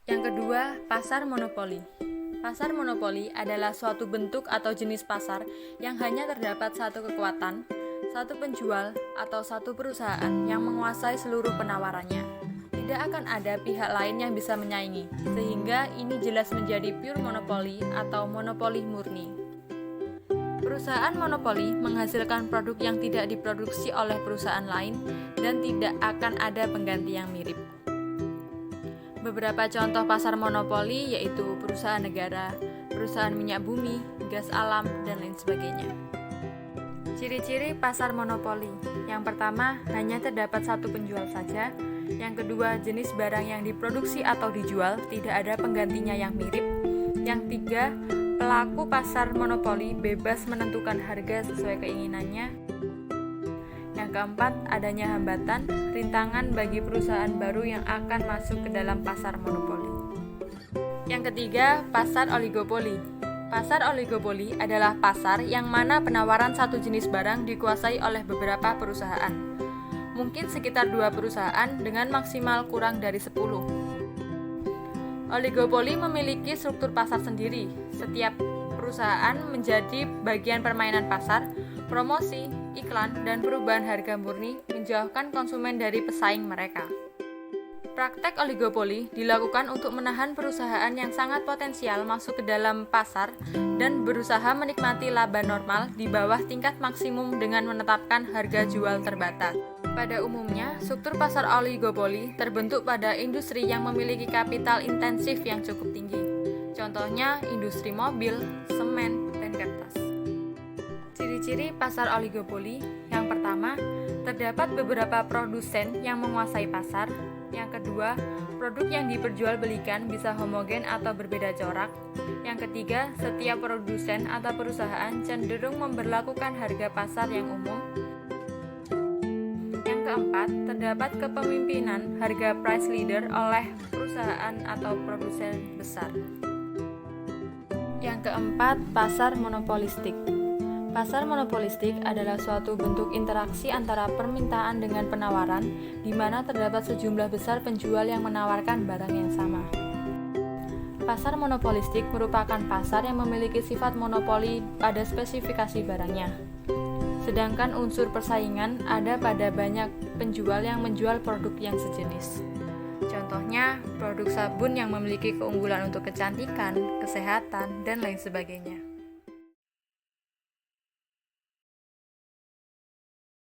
Yang kedua, pasar monopoli. Pasar monopoli adalah suatu bentuk atau jenis pasar yang hanya terdapat satu kekuatan, satu penjual, atau satu perusahaan yang menguasai seluruh penawarannya. Tidak akan ada pihak lain yang bisa menyaingi, sehingga ini jelas menjadi pure monopoli atau monopoli murni. Perusahaan monopoli menghasilkan produk yang tidak diproduksi oleh perusahaan lain dan tidak akan ada pengganti yang mirip. Beberapa contoh pasar monopoli yaitu perusahaan negara, perusahaan minyak bumi, gas alam, dan lain sebagainya. Ciri-ciri pasar monopoli. Yang pertama, hanya terdapat satu penjual saja. Yang kedua, jenis barang yang diproduksi atau dijual tidak ada penggantinya yang mirip. Yang tiga, pelaku pasar monopoli bebas menentukan harga sesuai keinginannya. Yang keempat, adanya hambatan, rintangan bagi perusahaan baru yang akan masuk ke dalam pasar monopoli. Yang ketiga, pasar oligopoli. Pasar oligopoli adalah pasar yang mana penawaran satu jenis barang dikuasai oleh beberapa perusahaan. Mungkin sekitar 2 perusahaan dengan maksimal kurang dari 10. Oligopoli memiliki struktur pasar sendiri. Setiap perusahaan menjadi bagian permainan pasar, promosi, iklan, dan perubahan harga murni menjauhkan konsumen dari pesaing mereka. Praktek oligopoli dilakukan untuk menahan perusahaan yang sangat potensial masuk ke dalam pasar dan berusaha menikmati laba normal di bawah tingkat maksimum dengan menetapkan harga jual terbatas. Pada umumnya, struktur pasar oligopoli terbentuk pada industri yang memiliki kapital intensif yang cukup tinggi. Contohnya, industri mobil, semen, dan kertas. Ciri-ciri pasar oligopoli. Yang pertama, terdapat beberapa produsen yang menguasai pasar. Yang kedua, produk yang diperjualbelikan bisa homogen atau berbeda corak. Yang ketiga, setiap produsen atau perusahaan cenderung memberlakukan harga pasar yang umum. Yang keempat, terdapat kepemimpinan harga price leader oleh perusahaan atau produsen besar. Yang keempat, pasar monopolistik. Pasar monopolistik adalah suatu bentuk interaksi antara permintaan dengan penawaran, di mana terdapat sejumlah besar penjual yang menawarkan barang yang sama. Pasar monopolistik merupakan pasar yang memiliki sifat monopoli pada spesifikasi barangnya. Sedangkan unsur persaingan ada pada banyak penjual yang menjual produk yang sejenis. Contohnya, produk sabun yang memiliki keunggulan untuk kecantikan, kesehatan, dan lain sebagainya.